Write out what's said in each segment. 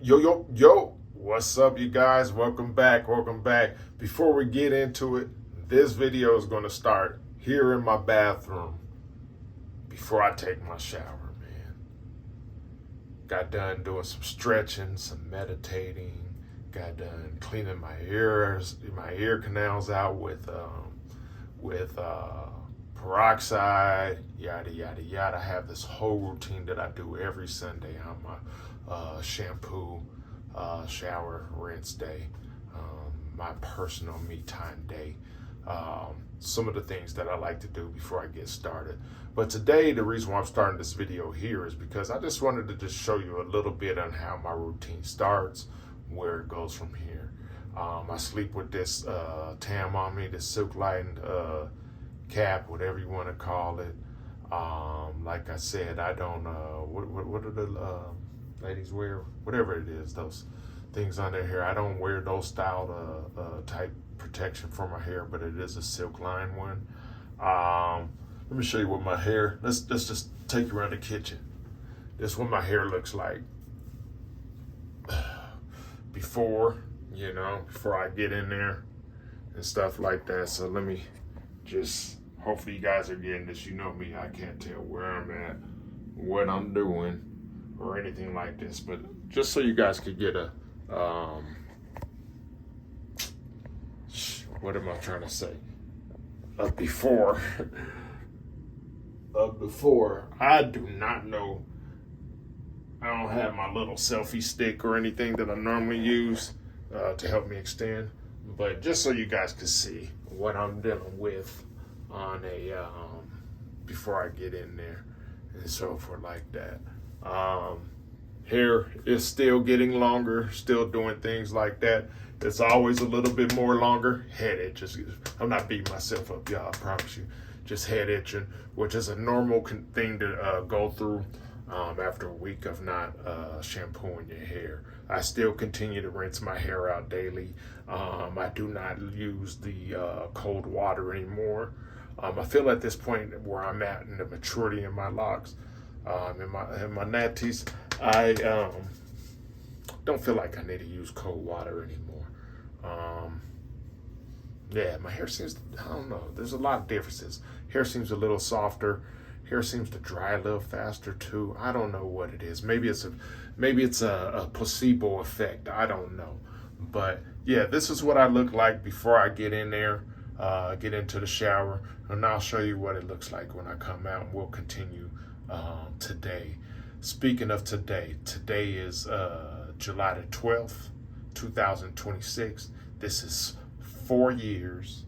Yo, what's up, you guys? Welcome back. Before we get into it, this video is going to start here in my bathroom before I take my shower, man. Got done doing some stretching, some meditating, got done cleaning my ear canals out with peroxide, yada yada yada. I have this whole routine that I do every Sunday on my shampoo, shower, rinse day, my personal me time day. Some of the things that I like to do before I get started. But today, the reason why I'm starting this video here is because I just wanted to just show you a little bit on how my routine starts, where it goes from here. I sleep with this tam on me, this silk lined cap, whatever you want to call it. Like I said, I don't, what do the ladies wear? Whatever it is, those things on their hair. I don't wear those style type protection for my hair, but it is a silk line one. Let me show you what my hair, let's just take you around the kitchen. This is what my hair looks like before I get in there and stuff like that. So let me just, hopefully you guys are getting this. You know me, I can't tell where I'm at, what I'm doing, or anything like this. But just so you guys could get a, what am I trying to say? Before, I do not know. I don't have my little selfie stick or anything that I normally use to help me extend. But just so you guys can see what I'm dealing with on a before I get in there and so forth like that. Hair is still getting longer, still doing things like that. It's always a little bit more longer. Head itching. I'm not beating myself up, y'all, I promise you. Just head itching, which is a normal thing to go through after a week of not shampooing your hair. I still continue to rinse my hair out daily. I do not use the cold water anymore. I feel at this point where I'm at in the maturity in my locks, in my natties, I don't feel like I need to use cold water anymore. Yeah, my hair seems, I don't know, there's a lot of differences. Hair seems a little softer. Hair seems to dry a little faster too. I don't know what it is. Maybe it's a placebo effect. I don't know. But yeah, this is what I look like before I get in there, get into the shower, and I'll show you what it looks like when I come out, and we'll continue today. Speaking of today is July the 12th, 2026. This is 4 years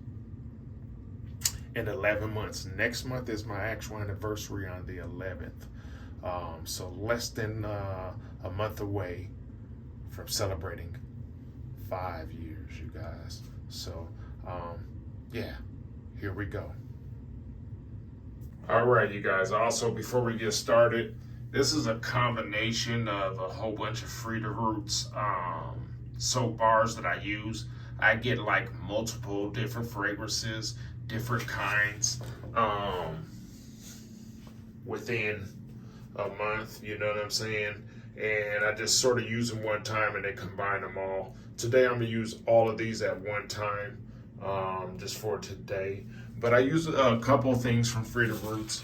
and 11 months. Next month is my actual anniversary on the 11th. So less than a month away from celebrating 5 years, you guys. So, yeah, here we go. All right, you guys. Also, before we get started, this is a combination of a whole bunch of Freeform Roots soap bars that I use. I get like multiple different fragrances, different kinds, within a month, you know what I'm saying? And I just sort of use them one time and then combine them all. Today I'm gonna use all of these at one time, just for today. But I use a couple of things from Freeform Roots.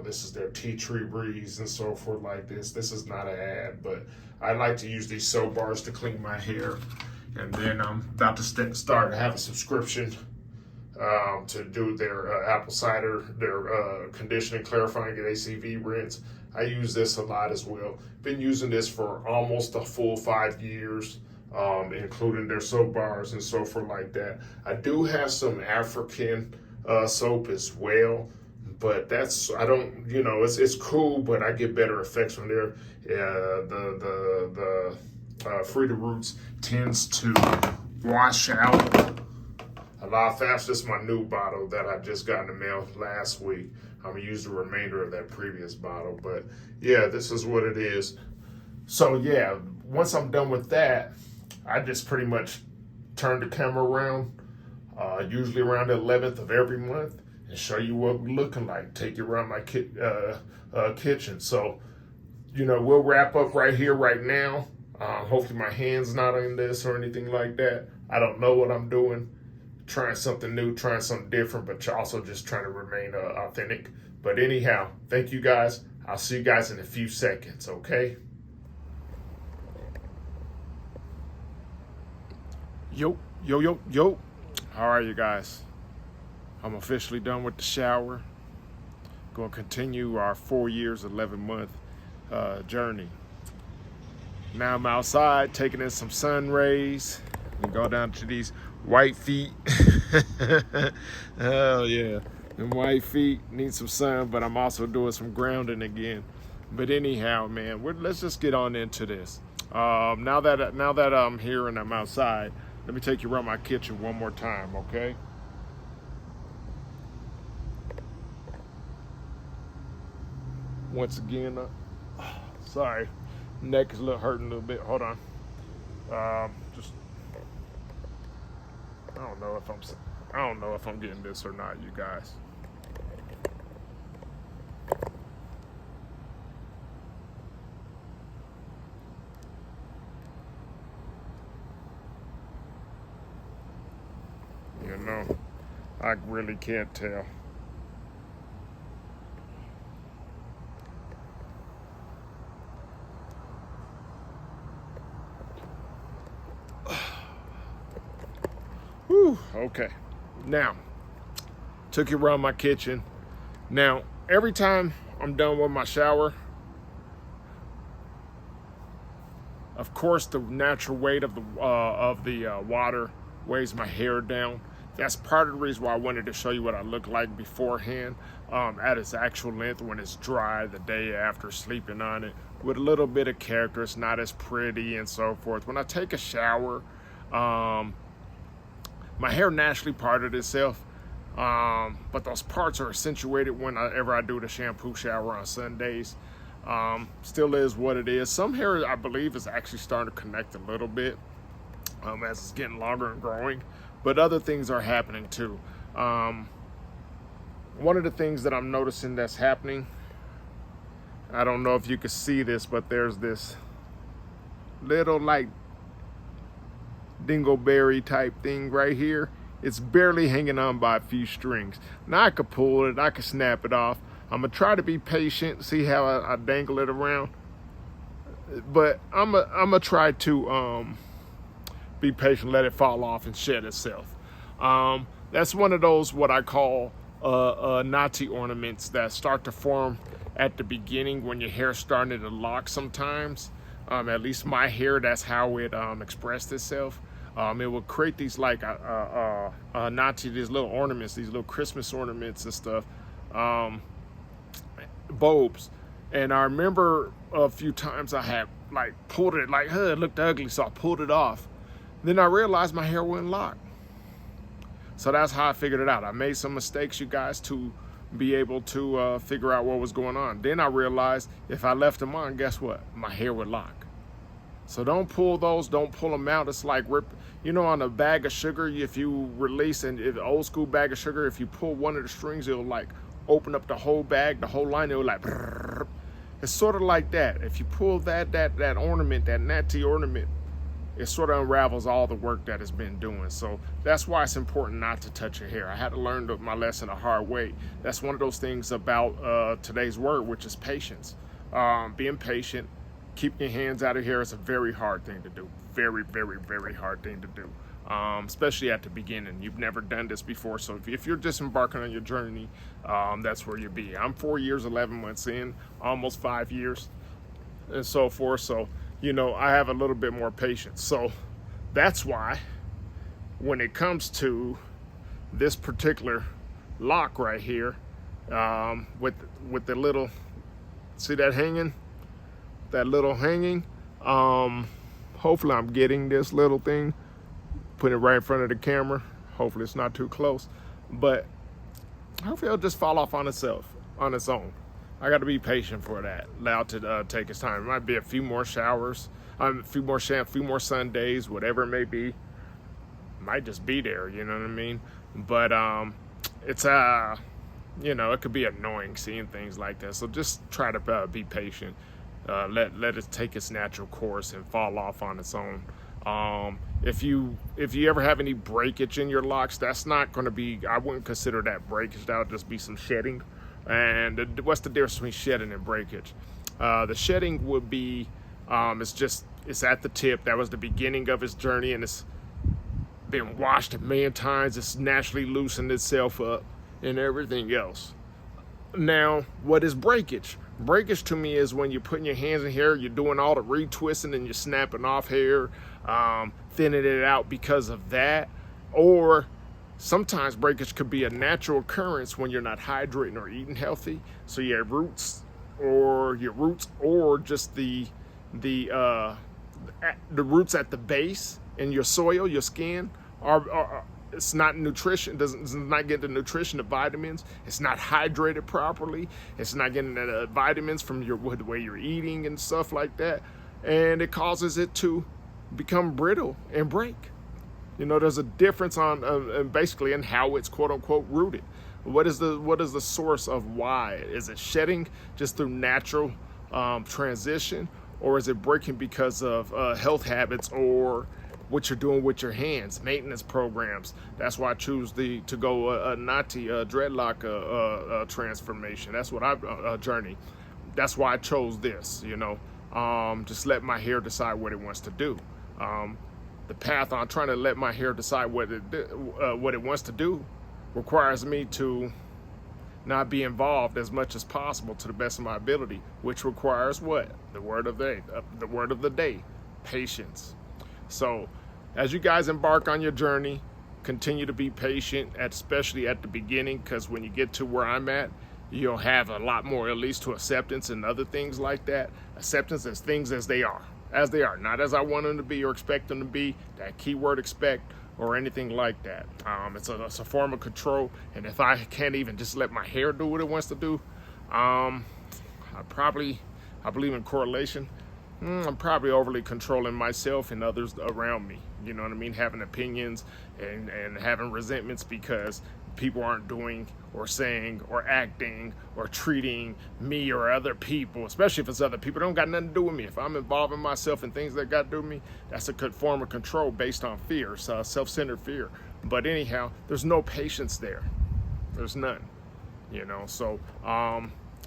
This is their tea tree breeze and so forth like this. This is not an ad, but I like to use these soap bars to clean my hair. And then I'm about to start to have a subscription to do their apple cider, their conditioning, clarifying, and ACV rinse. I use this a lot as well. Been using this for almost a full 5 years, including their soap bars and so forth like that. I do have some African soap as well, but that's, I don't, it's cool, but I get better effects from there. The Freeform Roots tends to wash out a lot faster. This is my new bottle that I just got in the mail last week. I'm gonna use the remainder of that previous bottle, but yeah, this is what it is. So yeah, once I'm done with that, I just pretty much turn the camera around, usually around the 11th of every month, and show you what we're looking like. Take you around my kitchen. So you know, we'll wrap up right here, right now. Hopefully my hand's not in this or anything like that. I don't know what I'm doing. Trying something new, trying something different, but also just trying to remain authentic. But anyhow, thank you guys. I'll see you guys in a few seconds, okay? Yo. How are you guys? I'm officially done with the shower. Going to continue our 4 years, 11-month journey. Now I'm outside taking in some sun rays. And go down to these white feet. Hell yeah. Them white feet need some sun, but I'm also doing some grounding again. But anyhow, man, let's just get on into this. Now that I'm here and I'm outside, let me take you around my kitchen one more time, okay? Once again, sorry, neck is hurting a little bit. Hold on. Just I don't know if I'm getting this or not, you guys. You know, I really can't tell. Whew, okay. Now, took you around my kitchen. Now, every time I'm done with my shower, of course, the natural weight of the water weighs my hair down. That's part of the reason why I wanted to show you what I look like beforehand, at its actual length when it's dry the day after sleeping on it, with a little bit of character. It's not as pretty and so forth. When I take a shower, my hair naturally parted itself, but those parts are accentuated whenever I do the shampoo shower on Sundays. Still is what it is. Some hair, I believe, is actually starting to connect a little bit as it's getting longer and growing, but other things are happening too. One of the things that I'm noticing that's happening, I don't know if you can see this, but there's this little like dingleberry type thing right here. It's barely hanging on by a few strings. Now I could pull it, I could snap it off. I'm gonna try to be patient, see how I dangle it around, but I'm gonna try to be patient, let it fall off and shed itself. That's one of those what I call Natty ornaments that start to form at the beginning when your hair's starting to lock sometimes. At least my hair, that's how it expressed itself. It will create these like Natty, these little ornaments, these little Christmas ornaments and stuff, bulbs. And I remember a few times I had like pulled it, like, it looked ugly, so I pulled it off. Then I realized my hair wouldn't lock. So that's how I figured it out. I made some mistakes, you guys, to be able to figure out what was going on. Then I realized if I left them on, guess what? My hair would lock. So don't pull those, don't pull them out. It's like on a bag of sugar, if you release an old school bag of sugar, if you pull one of the strings, it'll like open up the whole bag, the whole line, it'll like brrr. It's sort of like that. If you pull that ornament, that Natty ornament, it sort of unravels all the work that it's been doing. So that's why it's important not to touch your hair. I had to learn my lesson the hard way. That's one of those things about today's word, which is patience. Being patient, keeping your hands out of here is a very hard thing to do. Very, very, very hard thing to do. Especially at the beginning. You've never done this before. So if you're disembarking on your journey, that's where you'll be. I'm 4 years, 11 months in, almost 5 years and so forth. So, I have a little bit more patience. So that's why when it comes to this particular lock right here, with the little, see that hanging? That little hanging. Hopefully I'm getting this little thing, putting it right in front of the camera. Hopefully it's not too close, but hopefully it'll just fall off on itself, on its own. I got to be patient for that. Allow it to take its time. It might be a few more showers, a few more Sundays, whatever it may be. It might just be there, you know what I mean? But it's it could be annoying seeing things like that. So just try to be patient. let it take its natural course and fall off on its own. If you ever have any breakage in your locks, that's not going to be, I wouldn't consider that breakage. That would just be some shedding. And what's the difference between shedding and breakage? The shedding would be, it's at the tip. That was the beginning of its journey, and it's been washed a million times. It's naturally loosened itself up and everything else. Now, what is breakage? Breakage to me is when you're putting your hands in hair, you're doing all the retwisting and you're snapping off hair, thinning it out because of that. Or sometimes breakage could be a natural occurrence when you're not hydrating or eating healthy. So your roots or just the roots at the base in your soil, your skin, are it's not nutrition, it's not getting the nutrition, the vitamins. It's not hydrated properly. It's not getting the vitamins from the way you're eating and stuff like that. And it causes it to become brittle and break. You know, there's a difference on basically in how it's quote unquote rooted. What is the source of why? Is it shedding just through natural transition, or is it breaking because of health habits or what you're doing with your hands, maintenance programs? That's why I choose to go a Natty Dreadlock transformation. That's what journey. That's why I chose this. You know, just let my hair decide what it wants to do. The path on trying to let my hair decide what it wants to do requires me to not be involved as much as possible to the best of my ability, which requires what? The word of the day, patience. So as you guys embark on your journey, continue to be patient, especially at the beginning, because when you get to where I'm at, you'll have a lot more, at least to acceptance and other things like that. Acceptance as things as they are, not as I want them to be or expect them to be, that keyword expect, or anything like that. It's a form of control, and if I can't even just let my hair do what it wants to do, I believe in correlation. I'm probably overly controlling myself and others around me. You know what I mean? Having opinions and having resentments because people aren't doing or saying or acting or treating me or other people, especially if it's other people, don't got nothing to do with me. If I'm involving myself in things that got to do with me, that's a good form of control based on fear, so self-centered fear. But anyhow, there's no patience there. There's none, you know? So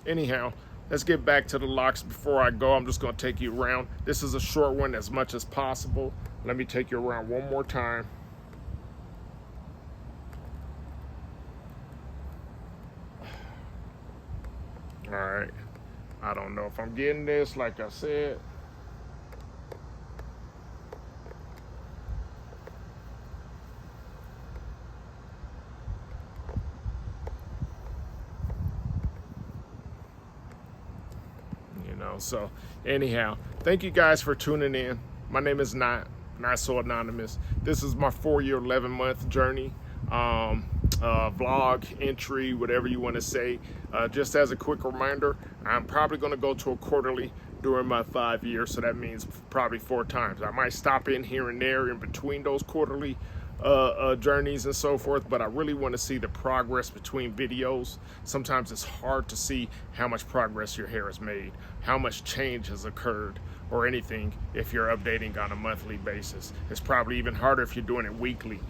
anyhow, let's get back to the locks. Before I go, I'm just going to take you around. This is a short one as much as possible. Let me take you around one more time. All right. I don't know if I'm getting this, like I said. So anyhow, thank you guys for tuning in. My name is not so anonymous. This is my 4-year 11-month journey, vlog entry, whatever you want to say. Just as a quick reminder, I'm probably going to go to a quarterly during my 5 years, so that means probably 4 times. I might stop in here and there in between those quarterly journeys and so forth, but I really want to see the progress between videos. Sometimes it's hard to see how much progress your hair has made, how much change has occurred, or anything if you're updating on a monthly basis. It's probably even harder if you're doing it weekly,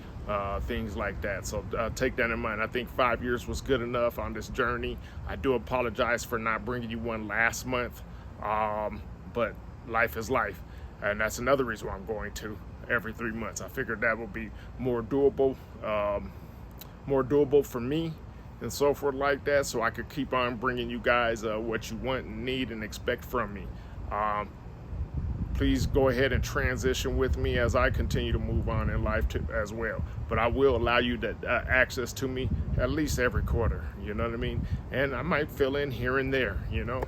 things like that. So take that in mind. I think 5 years was good enough on this journey. I do apologize for not bringing you one last month, but life is life, and that's another reason why I'm going to every 3 months. I figured that would be more doable for me and so forth like that, so I could keep on bringing you guys what you want and need and expect from me. Please go ahead and transition with me as I continue to move on in life as well. But I will allow you to access to me at least every quarter, you know what I mean? And I might fill in here and there, you know,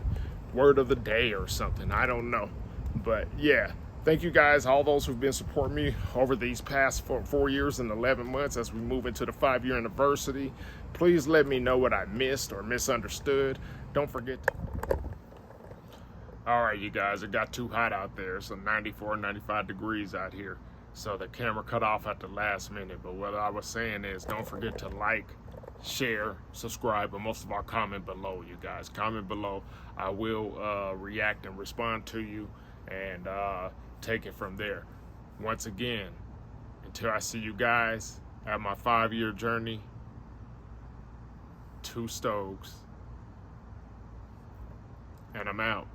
word of the day or something, I don't know. But yeah, thank you guys, all those who've been supporting me over these past 4 years and 11 months as we move into the 5-year anniversary. Please let me know what I missed or misunderstood. Don't forget to... All right, you guys, it got too hot out there. It's 94, 95 degrees out here. So the camera cut off at the last minute. But what I was saying is, don't forget to like, share, subscribe, but most of all, comment below, you guys. Comment below. I will react and respond to you and take it from there. Once again, until I see you guys at my 5-year journey, 2 Stokes, and I'm out.